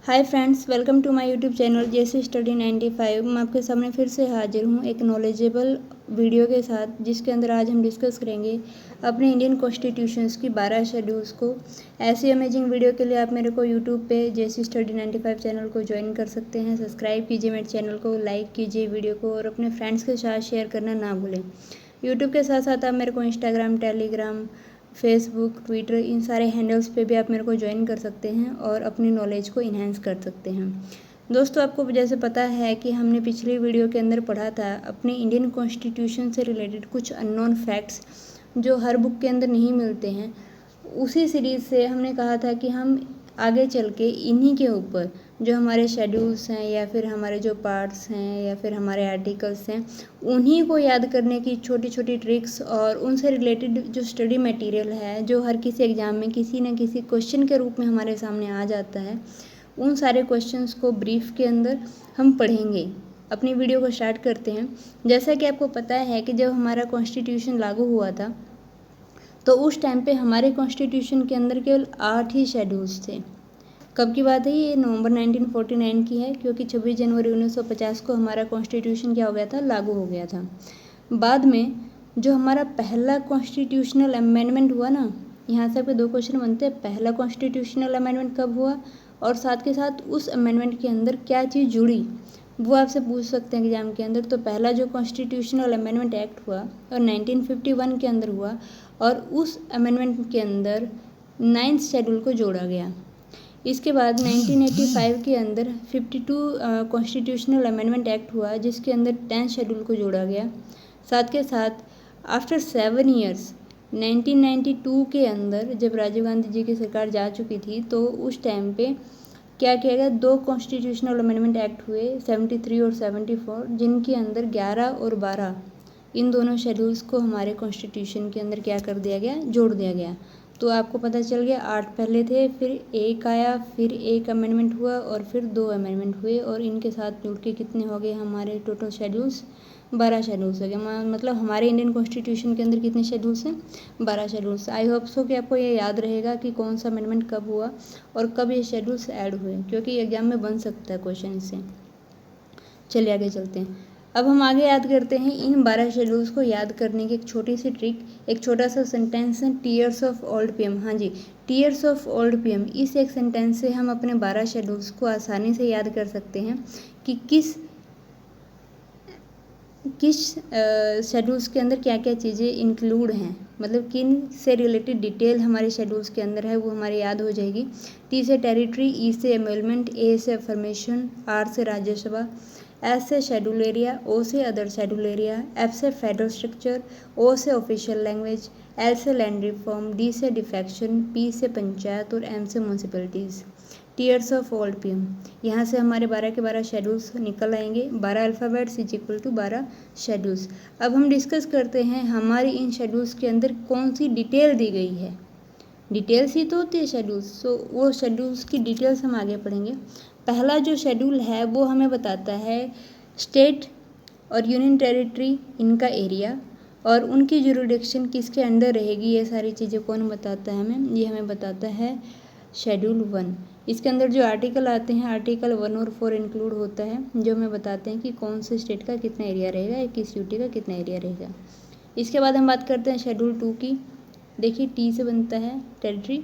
Hi friends, welcome to my YouTube channel JC study 95। मैं आपके सामने फिर से हाजिर हूँ एक नॉलेजेबल वीडियो के साथ, जिसके अंदर आज हम डिस्कस करेंगे अपने इंडियन कॉन्स्टिट्यूशंस की 12 शेड्यूल्स को। ऐसी अमेजिंग वीडियो के लिए आप मेरे को यूट्यूब पे जेसी स्टडी 95 चैनल को ज्वाइन कर सकते हैं। सब्सक्राइब कीजिए मेरे चैनल को, लाइक कीजिए वीडियो को और अपने फ्रेंड्स के साथ शेयर करना ना भूलें। यूट्यूब के साथ साथ आप मेरे को इंस्टाग्राम, टेलीग्राम, फेसबुक, ट्विटर, इन सारे हैंडल्स पे भी आप मेरे को ज्वाइन कर सकते हैं और अपनी नॉलेज को इन्हेंस कर सकते हैं। दोस्तों, आपको जैसे पता है कि हमने पिछली वीडियो के अंदर पढ़ा था अपने इंडियन कॉन्स्टिट्यूशन से रिलेटेड कुछ अननोन फैक्ट्स जो हर बुक के अंदर नहीं मिलते हैं। उसी सीरीज़ से हमने कहा था कि हम आगे चल के इन्हीं के ऊपर जो हमारे शेड्यूल्स हैं या फिर हमारे जो पार्ट्स हैं या फिर हमारे आर्टिकल्स हैं, उन्हीं को याद करने की छोटी छोटी ट्रिक्स और उनसे रिलेटेड जो स्टडी मटेरियल है जो हर किसी एग्ज़ाम में किसी न किसी क्वेश्चन के रूप में हमारे सामने आ जाता है, उन सारे क्वेश्चंस को ब्रीफ के अंदर हम पढ़ेंगे। अपनी वीडियो को स्टार्ट करते हैं। जैसा कि आपको पता है कि जब हमारा कॉन्स्टिट्यूशन लागू हुआ था तो उस टाइम पे हमारे कॉन्स्टिट्यूशन के अंदर केवल 8 ही शेड्यूल्स थे। कब की बात है ये? नवंबर 1949 की है, क्योंकि 26 जनवरी 1950 को हमारा कॉन्स्टिट्यूशन क्या हो गया था? लागू हो गया था। बाद में जो हमारा पहला कॉन्स्टिट्यूशनल अमेंडमेंट हुआ ना, यहाँ से आपके दो क्वेश्चन बनते हैं। पहला कॉन्स्टिट्यूशनल अमेंडमेंट कब हुआ और साथ के साथ उस अमेंडमेंट के अंदर क्या चीज़ जुड़ी, वो आपसे पूछ सकते हैं एग्जाम के अंदर। तो पहला जो कॉन्स्टिट्यूशनल अमेंडमेंट एक्ट हुआ और 1951 के अंदर हुआ और उस अमेंडमेंट के अंदर 9th शेड्यूल को जोड़ा गया। इसके बाद 1985 के अंदर 52 कॉन्स्टिट्यूशनल अमेंडमेंट एक्ट हुआ, जिसके अंदर 10th शेड्यूल को जोड़ा गया। साथ के साथ आफ्टर 7 ईयर्स 1992 के अंदर जब राजीव गांधी जी की सरकार जा चुकी थी, तो उस टाइम पे क्या किया गया? 2 कॉन्स्टिट्यूशनल अमेंडमेंट एक्ट हुए, 73 और 74, जिनके अंदर 11 और 12 इन दोनों शेड्यूल्स को हमारे कॉन्स्टिट्यूशन के अंदर क्या कर दिया गया? जोड़ दिया गया। तो आपको पता चल गया 8 पहले थे, फिर एक आया, फिर एक अमेंडमेंट हुआ और फिर 2 अमेंडमेंट हुए और इनके साथ जुड़ के कितने हो गए हमारे टोटल शेड्यूल्स? 12 शेड्यूल्स हो गए। मतलब हमारे इंडियन कॉन्स्टिट्यूशन के अंदर कितने शेड्यूल्स हैं? 12 शेड्यूल्स। आई होप सो कि आपको ये याद रहेगा कि कौन सा अमेंडमेंट कब हुआ और कब ये शेड्यूल्स ऐड हुए, क्योंकि एग्जाम में बन सकता है क्वेश्चन से। चलिए आगे चलते हैं। अब हम आगे याद करते हैं इन 12 शेड्यूल्स को याद करने की एक छोटी सी ट्रिक, एक छोटा सा सेंटेंस है, टीयर्स ऑफ ओल्ड पीएम। हाँ जी, टीयर्स ऑफ ओल्ड पीएम। इस एक सेंटेंस से हम अपने 12 शेड्यूल्स को आसानी से याद कर सकते हैं कि किस शेड्यूल्स के अंदर क्या क्या चीज़ें इंक्लूड हैं, मतलब किन से रिलेटेड डिटेल हमारे शेड्यूल्स के अंदर है, वो हमारे याद हो जाएगी। टी से टेरिटरी, ई से एम्यूलमेंट, ए से अफर्मेशन, आर से राज्यसभा, एस से शेड्यूल एरिया, ओ से अदर शेड्यूल एरिया, एफ से फेडरल स्ट्रक्चर, ओ से ऑफिशियल लैंग्वेज, एल से लैंड रिफॉर्म, डी से डिफेक्शन, पी से पंचायत और एम से municipalities. Tears of old PM. यहाँ से हमारे 12 के 12 शेड्यूल्स निकल आएंगे। 12 alphabets is equal to 12 schedules. अब हम डिस्कस करते हैं हमारी इन शेड्यूल्स के अंदर कौन सी डिटेल दी गई है। डिटेल्स ही तो होती है शेड्यूल्स, सो वो शेड्यूल्स की डिटेल्स हम आगे पढ़ेंगे। पहला जो शेड्यूल है वो हमें बताता है स्टेट और यूनियन टेरिटरी, इनका एरिया और उनकी जुरिडिक्शन किसके अंडर रहेगी, ये सारी चीज़ें कौन बताता है हमें? ये हमें बताता है शेड्यूल 1। इसके अंदर जो आर्टिकल आते हैं, आर्टिकल 1 और 4 इंक्लूड होता है, जो हमें बताते हैं कि कौन से स्टेट का कितना एरिया रहेगा या किस यूटी का कितना एरिया रहेगा। इसके बाद हम बात करते हैं शेड्यूल 2 की। देखिए, टी से बनता है टेरिटरी,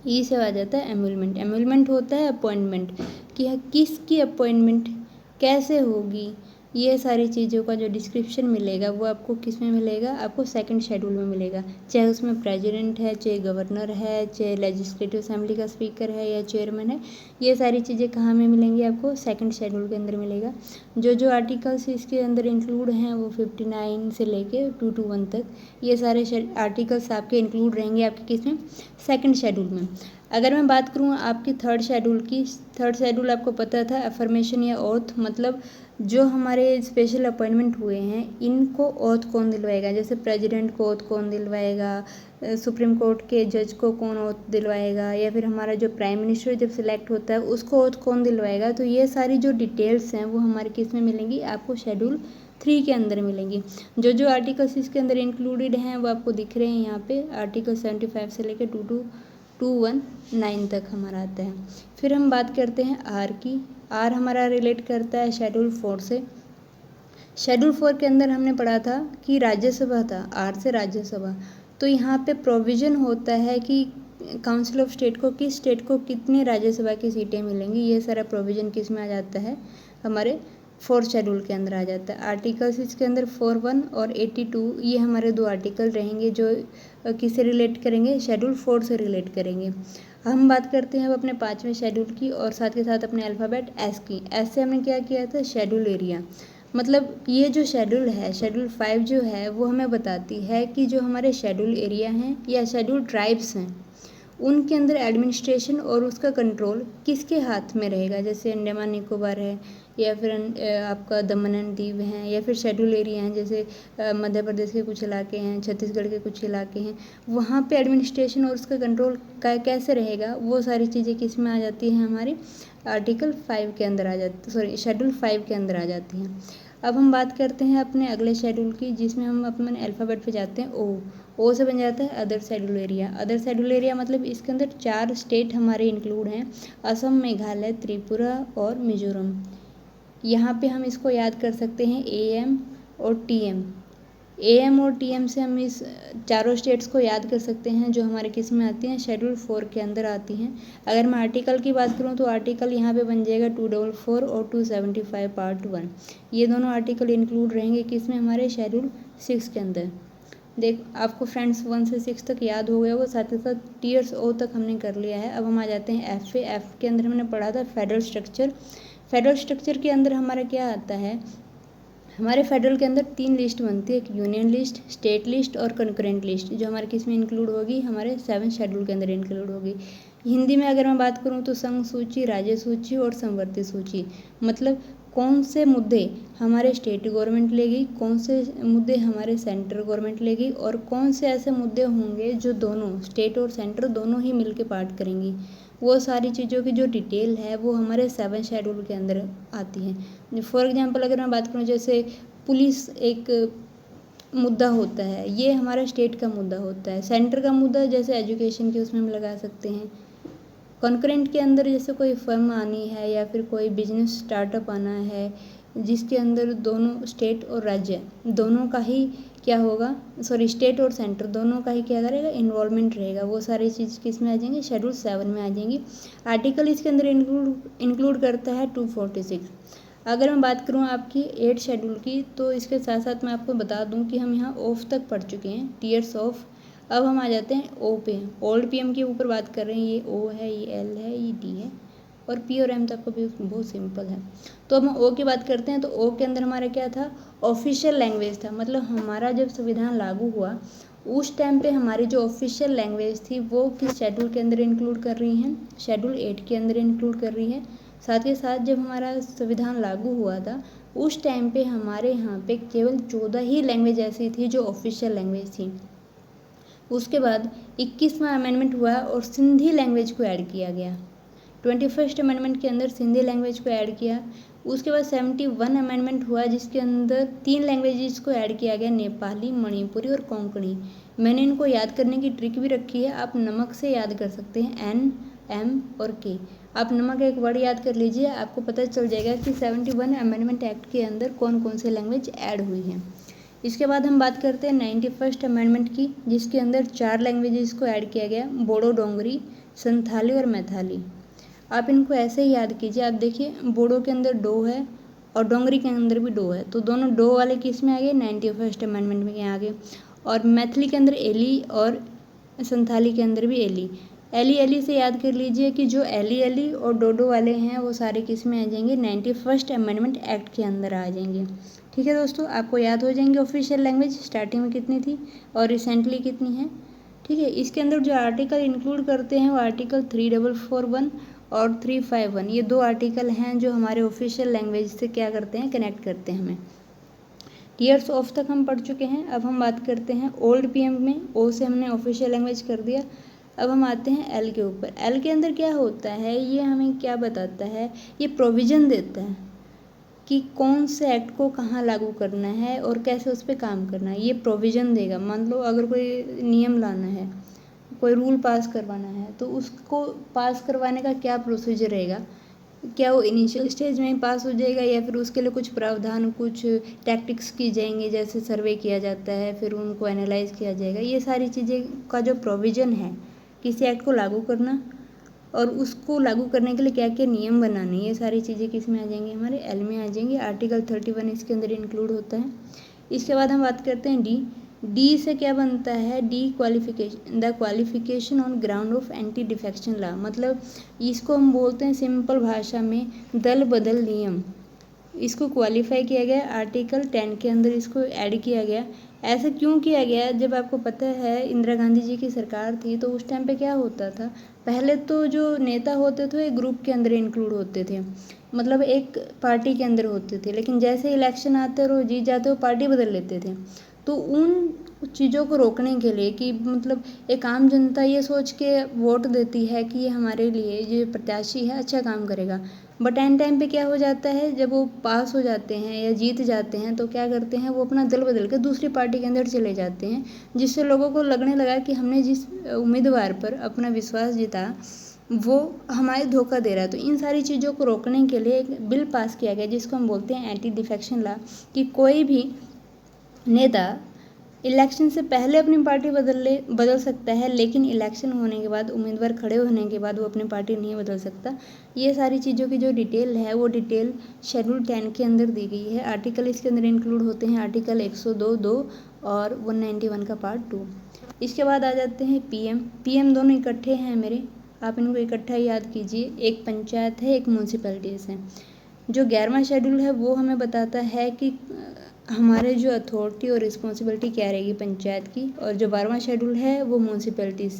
ई से आ जाता है एम्यूलमेंट। एम्यूलमेंट होता है अपॉइंटमेंट, कि किसकी अपॉइंटमेंट कैसे होगी, ये सारी चीज़ों का जो डिस्क्रिप्शन मिलेगा वो आपको किस में मिलेगा? आपको सेकंड शेड्यूल में मिलेगा। चाहे उसमें प्रेसिडेंट है, चाहे गवर्नर है, चाहे लेजिस्लेटिव असेंबली का स्पीकर है या चेयरमैन है, ये सारी चीज़ें कहाँ में मिलेंगी? आपको सेकंड शेड्यूल के अंदर मिलेगा। जो जो आर्टिकल्स इसके अंदर इंक्लूड हैं वो 59 से लेके 221 तक, ये सारे आर्टिकल्स आपके इंक्लूड रहेंगे आपके किस में? सेकंड शेड्यूल में। अगर मैं बात करूँ आपकी थर्ड शेड्यूल की, थर्ड शेड्यूल आपको पता था अफर्मेशन या ओथ, मतलब जो हमारे स्पेशल अपॉइंटमेंट हुए हैं इनको ओथ कौन दिलवाएगा। जैसे प्रेसिडेंट को ओथ कौन दिलवाएगा, सुप्रीम कोर्ट के जज को कौन ओथ दिलवाएगा, या फिर हमारा जो प्राइम मिनिस्टर जब सिलेक्ट होता है उसको ओथ कौन दिलवाएगा। तो ये सारी जो डिटेल्स हैं वो हमारे किस में मिलेंगी? आपको शेड्यूल 3 के अंदर मिलेंगी। जो जो आर्टिकल्स इसके अंदर इंक्लूडेड हैं वो आपको दिख रहे हैं यहाँ पे। आर्टिकल 75 से लेकर 219 तक हमारा आता है। फिर हम बात करते हैं आर की। आर हमारा रिलेट करता है शेड्यूल 4 से। शेड्यूल 4 के अंदर हमने पढ़ा था कि राज्यसभा था, आर से राज्यसभा। तो यहाँ पे प्रोविज़न होता है कि काउंसिल ऑफ स्टेट को, किस स्टेट को कितनी राज्यसभा की सीटें मिलेंगी, ये सारा प्रोविज़न किस में आ जाता है, हमारे 4th शेड्यूल के अंदर आ जाता है। आर्टिकल्स इसके अंदर 41 और 82, ये हमारे 2 आर्टिकल रहेंगे जो किससे रिलेट करेंगे, शेड्यूल 4 से रिलेट करेंगे। हम बात करते हैं अब अपने 5वें शेड्यूल की और साथ के साथ अपने अल्फ़ाबेट एस की। एस से हमने क्या किया था, शेड्यूल एरिया। मतलब ये जो शेड्यूल है, शेड्यूल 5 जो है वो हमें बताती है कि जो हमारे शेड्यूल एरिया हैं या शेड्यूल ट्राइब्स हैं उनके अंदर एडमिनिस्ट्रेशन और उसका कंट्रोल किसके हाथ में रहेगा। जैसे अंडमान निकोबार है या फिर आपका दमन एंड दीव हैं, या फिर शेड्यूल एरिया हैं जैसे मध्य प्रदेश के कुछ इलाके हैं, छत्तीसगढ़ के कुछ इलाके हैं, वहाँ पे एडमिनिस्ट्रेशन और उसका कंट्रोल कैसे रहेगा, वो सारी चीज़ें किस में आ जाती हैं, हमारी आर्टिकल 5 के अंदर आ जाती, सॉरी शेड्यूल 5 के अंदर आ जाती हैं। अब हम बात करते हैं अपने अगले शेड्यूल की, जिसमें हम अपने अल्फ़ाबेट पे जाते हैं ओ से बन जाता है other schedule area. Other schedule area मतलब इसके अंदर 4 स्टेट हमारे इंक्लूड हैं, असम, मेघालय, त्रिपुरा और मिजोरम। यहाँ पे हम इसको याद कर सकते हैं AM और TM। AM और TM से हम इस चारों स्टेट्स को याद कर सकते हैं जो हमारे किस में आती हैं, शेड्यूल 4 के अंदर आती हैं। अगर मैं आर्टिकल की बात करूँ तो आर्टिकल यहाँ पे बन जाएगा 244 और 275 पार्ट 1। ये दोनों आर्टिकल इंक्लूड रहेंगे किस में, हमारे शेड्यूल 6 के अंदर। देख आपको फ्रेंड्स 1 से 6 तक याद हो गया होगा, साथ ही साथ टीयर्स ओ तक हमने कर लिया है। अब हम आ जाते हैं F पे। F के अंदर हमने पढ़ा था फेडरल स्ट्रक्चर। फेडरल स्ट्रक्चर के अंदर हमारा क्या आता है, हमारे फेडरल के अंदर 3 लिस्ट बनती है, एक यूनियन लिस्ट, स्टेट लिस्ट और कंकरेंट लिस्ट, जो हमारे किस में इंक्लूड होगी, हमारे 7 शेड्यूल के अंदर इंक्लूड होगी। हिंदी में अगर मैं बात करूँ तो संघ सूची, राज्य सूची और संवर्ती सूची। मतलब कौन से मुद्दे हमारे स्टेट गवर्नमेंट लेगी, कौन से मुद्दे हमारे सेंट्रल गवर्नमेंट लेगी और कौन से ऐसे मुद्दे होंगे जो दोनों स्टेट और सेंटर दोनों ही मिलकर पार्ट करेंगी। वो सारी चीज़ों की जो डिटेल है वो हमारे 7 शेड्यूल के अंदर आती हैं। फॉर एग्जांपल अगर मैं बात करूँ, जैसे पुलिस एक मुद्दा होता है, ये हमारा स्टेट का मुद्दा होता है। सेंटर का मुद्दा जैसे एजुकेशन के उसमें हम लगा सकते हैं। कॉन्करेंट के अंदर जैसे कोई फर्म आनी है या फिर कोई बिजनेस स्टार्टअप आना है जिसके अंदर दोनों स्टेट और राज्य दोनों का ही क्या होगा, सॉरी स्टेट और सेंटर दोनों का ही क्या करेगा, इन्वॉल्वमेंट रहेगा। वो सारी चीज़ किस में आ जाएंगी, शेड्यूल 7 में आ जाएंगी। आर्टिकल इसके अंदर इंक्लूड करता है 246। अगर मैं बात करूँ आपकी 8 शेड्यूल की, तो इसके साथ साथ मैं आपको बता दूँ कि हम यहाँ ऑफ तक पढ़ चुके हैं, टीयर्स ऑफ। अब हम आ जाते हैं ओ पे। ओल्ड PM के ऊपर बात कर रहे हैं। ये O है, ये L है, ये D है और P और M तक को भी बहुत सिंपल है। तो अब हम O की बात करते हैं। तो O के अंदर हमारा क्या था, ऑफिशियल लैंग्वेज था। मतलब हमारा जब संविधान लागू हुआ उस टाइम पे हमारी जो ऑफिशियल लैंग्वेज थी वो किस शेड्यूल के अंदर इंक्लूड कर रही हैं, शेड्यूल 8 के अंदर इंक्लूड कर रही है। साथ ही साथ जब हमारा संविधान लागू हुआ था उस टाइम पे हमारे यहाँ पे केवल 14 ही लैंग्वेज ऐसी थी जो ऑफिशियल लैंग्वेज थी। उसके बाद 21वां अमेंडमेंट हुआ और सिंधी लैंग्वेज को ऐड किया गया। 21st अमेंडमेंट के अंदर सिंधी लैंग्वेज को ऐड किया। उसके बाद 71 अमेंडमेंट हुआ जिसके अंदर 3 लैंग्वेजेस को ऐड किया गया, नेपाली, मणिपुरी और कोंकणी। मैंने इनको याद करने की ट्रिक भी रखी है, आप नमक से याद कर सकते हैं, N, M और K। आप नमक एक वर्ड याद कर लीजिए, आपको पता चल जाएगा कि 71 अमेंडमेंट एक्ट के अंदर कौन कौन से लैंग्वेज ऐड हुई हैं। इसके बाद हम बात करते हैं 91st अमेंडमेंट की, जिसके अंदर 4 लैंग्वेजेस को ऐड किया गया, बोडो, डोंगरी, संथाली और मैथाली। आप इनको ऐसे ही याद कीजिए। आप देखिए बोडो के अंदर डो है और डोंगरी के अंदर भी डो है, तो दोनों डो वाले किस में आ गए, 91st अमेंडमेंट में आ गए। और मैथिली के अंदर एली और संथाली के अंदर भी एली। एली से याद कर लीजिए कि जो एली और डोडो वाले हैं वो सारे किस में आ जाएंगे, 91st अमेंडमेंट एक्ट के अंदर आ जाएंगे। ठीक है दोस्तों, आपको याद हो जाएंगे ऑफिशियल लैंग्वेज स्टार्टिंग में कितनी थी और रिसेंटली कितनी है। ठीक है, इसके अंदर जो आर्टिकल इंक्लूड करते हैं वो आर्टिकल 3441 और 351, ये 2 आर्टिकल हैं जो हमारे ऑफिशियल लैंग्वेज से क्या करते हैं, कनेक्ट करते हैं हमें। टीयर्स ऑफ तक हम पढ़ चुके हैं। अब हम बात करते हैं ओल्ड PM में। O से हमने ऑफिशियल लैंग्वेज कर दिया। अब हम आते हैं L के ऊपर। L के अंदर क्या होता है, ये हमें क्या बताता है, ये प्रोविज़न देता है कि कौन से एक्ट को कहाँ लागू करना है और कैसे उस पर काम करना है, ये प्रोविज़न देगा। मान लो अगर कोई नियम लाना है कोई रूल पास करवाना है तो उसको पास करवाने का क्या प्रोसीजर रहेगा, क्या वो इनिशियल स्टेज में ही पास हो जाएगा या फिर उसके लिए कुछ प्रावधान, कुछ टैक्टिक्स की जाएंगी, जैसे सर्वे किया जाता है फिर उनको एनालाइज किया जाएगा। ये सारी चीज़ें का जो प्रोविज़न है किसी एक्ट को लागू करना और उसको लागू करने के लिए क्या क्या नियम बनाने, ये सारी चीज़ें किस में आ जाएंगी, हमारे एल में आ जाएंगी। आर्टिकल 31 इसके अंदर इंक्लूड होता है। इसके बाद हम बात करते हैं डी से क्या बनता है, D qualification, the qualification on ground of anti defection law, मतलब इसको हम बोलते हैं सिंपल भाषा में दल बदल नियम। इसको क्वालिफाई किया गया आर्टिकल 10 के अंदर, इसको ऐड किया गया। ऐसा क्यों किया गया, जब आपको पता है इंदिरा गांधी जी की सरकार थी तो उस टाइम पे क्या होता था, पहले तो जो नेता होते थे ग्रुप के अंदर इंक्लूड होते थे, मतलब एक पार्टी के अंदर होते थे, लेकिन जैसे इलेक्शन आते और वो जीत जाते वो पार्टी बदल लेते थे। तो उन चीज़ों को रोकने के लिए कि मतलब एक आम जनता ये सोच के वोट देती है कि ये हमारे लिए ये प्रत्याशी है अच्छा काम करेगा, बट एंड टाइम पे क्या हो जाता है, जब वो पास हो जाते हैं या जीत जाते हैं तो क्या करते हैं वो अपना दल बदल के दूसरी पार्टी के अंदर चले जाते हैं, जिससे लोगों को लगने लगा कि हमने जिस उम्मीदवार पर अपना विश्वास जीता वो हमारे धोखा दे रहा है। तो इन सारी चीज़ों को रोकने के लिए एक बिल पास किया गया जिसको हम बोलते हैं एंटी डिफेक्शन लॉ, कि कोई भी नेता इलेक्शन से पहले अपनी पार्टी बदल सकता है, लेकिन इलेक्शन होने के बाद उम्मीदवार खड़े होने के बाद वो अपनी पार्टी नहीं बदल सकता। ये सारी चीज़ों की जो डिटेल है वो डिटेल शेड्यूल 10 के अंदर दी गई है। आर्टिकल इसके अंदर इंक्लूड होते हैं आर्टिकल 102(2) और 191 का पार्ट 2। इसके बाद आ जाते हैं पीएम दोनों इकट्ठे हैं मेरे, आप इनको इकट्ठा याद कीजिए। एक पंचायत है, एक म्यूनसिपैलिटीज़ है। जो 11वां शेड्यूल है वो हमें बताता है कि हमारे जो अथॉरिटी और रिस्पॉन्सिबिलिटी क्या रहेगी पंचायत की, और जो 12वां शेड्यूल है वो म्यूनसिपैलिटीज़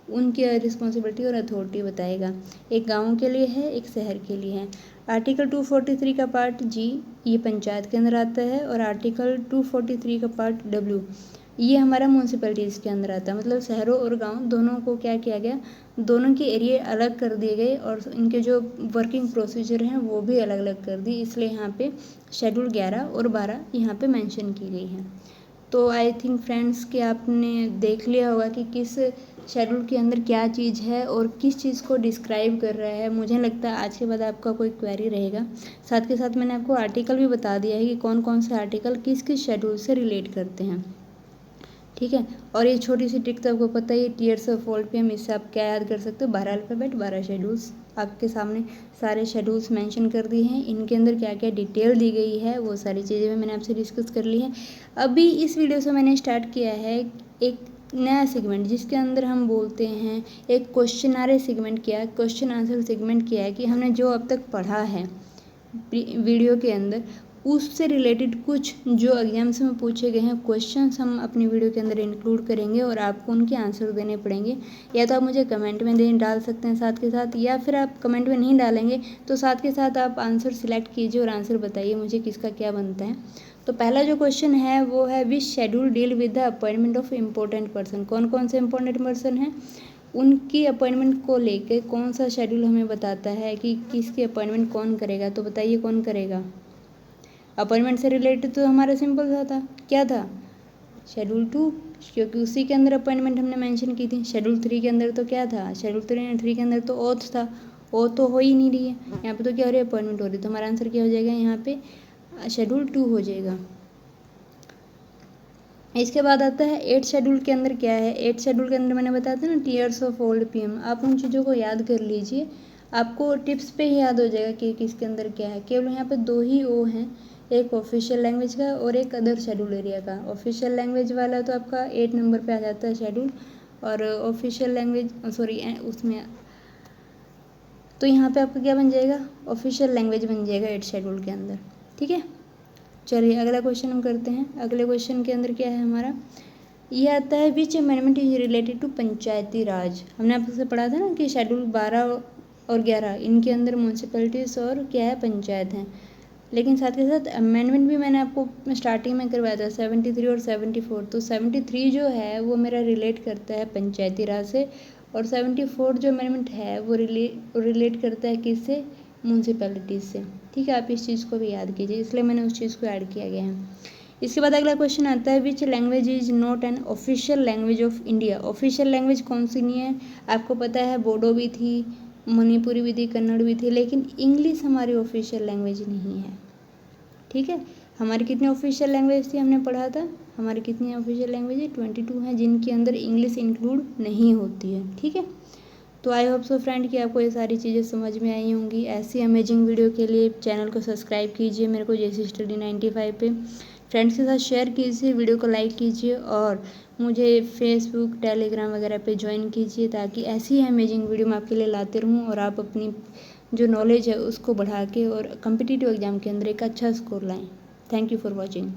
उनकी रिस्पॉन्सिबिलिटी और अथॉरिटी बताएगा। एक गाँव के लिए है, एक शहर के लिए है। आर्टिकल 243 का पार्ट जी ये पंचायत के अंदर आता है, और आर्टिकल 243 का पार्ट डब्ल्यू ये हमारा म्यूनसिपैलिटीज़ के अंदर आता है। मतलब शहरों और गांव दोनों को क्या किया गया, दोनों के एरिया अलग कर दिए गए और इनके जो वर्किंग प्रोसीजर हैं वो भी अलग अलग कर दी, इसलिए यहाँ पे शेड्यूल 11 और 12 यहाँ पे मेंशन की गई है। तो आई थिंक फ्रेंड्स कि आपने देख लिया होगा कि किस शेड्यूल के अंदर क्या चीज़ है और किस चीज़ को डिस्क्राइब कर रहा है। मुझे लगता है आज के बाद आपका कोई क्वेरी रहेगा। साथ के साथ मैंने आपको आर्टिकल भी बता दिया है कि कौन कौन से आर्टिकल किस किस शेड्यूल से रिलेट करते हैं, ठीक है। और ये छोटी सी ट्रिक तो आपको पता ही है, टीयर्स ऑफ ओल्ड पीएम, इससे आप क्या याद कर सकते हो, 12 अल्फ़ाबेट 12 शेड्यूल्स। आपके सामने सारे शेड्यूल्स मेंशन कर दिए हैं, इनके अंदर क्या क्या डिटेल दी गई है वो सारी चीज़ें भी मैंने आपसे डिस्कस कर ली हैं। अभी इस वीडियो से मैंने स्टार्ट किया है एक नया सेगमेंट जिसके अंदर हम बोलते हैं एक क्वेश्चनारे सेगमेंट किया है, क्वेश्चन आंसर सेगमेंट किया है, कि हमने जो अब तक पढ़ा है वीडियो के अंदर उससे रिलेटेड कुछ जो एग्जाम्स में पूछे गए हैं क्वेश्चंस हम अपनी वीडियो के अंदर इंक्लूड करेंगे और आपको उनके आंसर देने पड़ेंगे। या तो आप मुझे कमेंट में डाल सकते हैं साथ के साथ, या फिर आप कमेंट में नहीं डालेंगे तो साथ के साथ आप आंसर सिलेक्ट कीजिए और आंसर बताइए मुझे किसका क्या बनता है। तो पहला जो क्वेश्चन है वो है which schedule deal with the appointment of important person. कौन कौन से इंपॉर्टेंट पर्सन हैं उनकी अपॉइंटमेंट को लेके कौन सा शेड्यूल हमें बताता है कि किसकी अपॉइंटमेंट कौन करेगा। तो बताइए कौन करेगा। अपॉइंटमेंट से रिलेटेड तो हमारा सिंपल सा था, क्या था, शेड्यूल 2, क्योंकि उसी के अंदर अपॉइंटमेंट हमने मेंशन की थी। शेड्यूल 3 के अंदर तो क्या था, शेड्यूल 3 के अंदर तो ओथ था, ओथ तो हो ही नहीं रही है, यहाँ पे तो क्या हो रही है, अपॉइंटमेंट हो रही है। तो हमारा आंसर क्या हो जाएगा, यहाँ पे शेड्यूल 2 हो जाएगा। इसके बाद आता है 8 शेड्यूल के अंदर क्या है। 8 शेड्यूल के अंदर मैंने बताया था ना टीयर्स ऑफ ओल्ड पीएम, आप उन चीज़ों को याद कर लीजिए, आपको टिप्स पे ही याद हो जाएगा कि किसके अंदर क्या है। केवल यहाँ पे 2 ही ओ हैं, एक ऑफिशियल लैंग्वेज का और एक अदर शेड्यूल एरिया का। ऑफिशियल लैंग्वेज वाला तो आपका 8 नंबर पे आ जाता है शेड्यूल, और ऑफिशियल लैंग्वेज सॉरी उसमें तो यहाँ पे आपका क्या बन जाएगा, ऑफिशियल लैंग्वेज बन जाएगा 8 शेड्यूल के अंदर, ठीक है। चलिए अगला क्वेश्चन हम करते हैं। अगले क्वेश्चन के अंदर क्या है हमारा, ये आता है which amendment is related to Panchayati Raj. हमने आपसे पढ़ा था ना कि शेड्यूल 12 और 11 इनके अंदर म्यूनसिपैलिटीज़ और क्या है, पंचायत हैं, लेकिन साथ के साथ अमेंडमेंट भी मैंने आपको स्टार्टिंग में करवाया था 73 और 74। तो 73 जो है वो मेरा रिलेट करता है पंचायती राज से, और 74 जो अमेंडमेंट है वो रिलेट करता है किससे, म्यूनसिपैलिटीज़ से, ठीक है। आप इस चीज़ को भी याद कीजिए, इसलिए मैंने उस चीज़ को ऐड किया गया है। इसके बाद अगला क्वेश्चन आता है which language is not an official language of India. Official language कौन सी नहीं है, आपको पता है बोडो भी थी, मणिपुरी भी थी, कन्नड़ भी थी, लेकिन इंग्लिश हमारी ऑफिशियल लैंग्वेज नहीं है। ठीक है, हमारी कितनी ऑफिशियल लैंग्वेज थी हमने पढ़ा था, हमारी कितनी ऑफिशियल लैंग्वेज है 22 हैं, जिनके अंदर इंग्लिश इंक्लूड नहीं होती है। ठीक है, तो आई होप सो फ्रेंड कि आपको ये सारी चीज़ें समझ में आई होंगी। ऐसी अमेजिंग वीडियो के लिए चैनल को सब्सक्राइब कीजिए मेरे को जेसी स्टडी 95 पे, फ्रेंड्स के साथ शेयर कीजिए, वीडियो को लाइक कीजिए और मुझे फेसबुक टेलीग्राम वगैरह पे ज्वाइन कीजिए, ताकि ऐसी अमेजिंग वीडियो मैं आपके लिए लाते रहूँ और आप अपनी जो नॉलेज है उसको बढ़ा के और कम्पिटिटिव एग्जाम के अंदर एक अच्छा स्कोर लाएँ। Thank you for watching.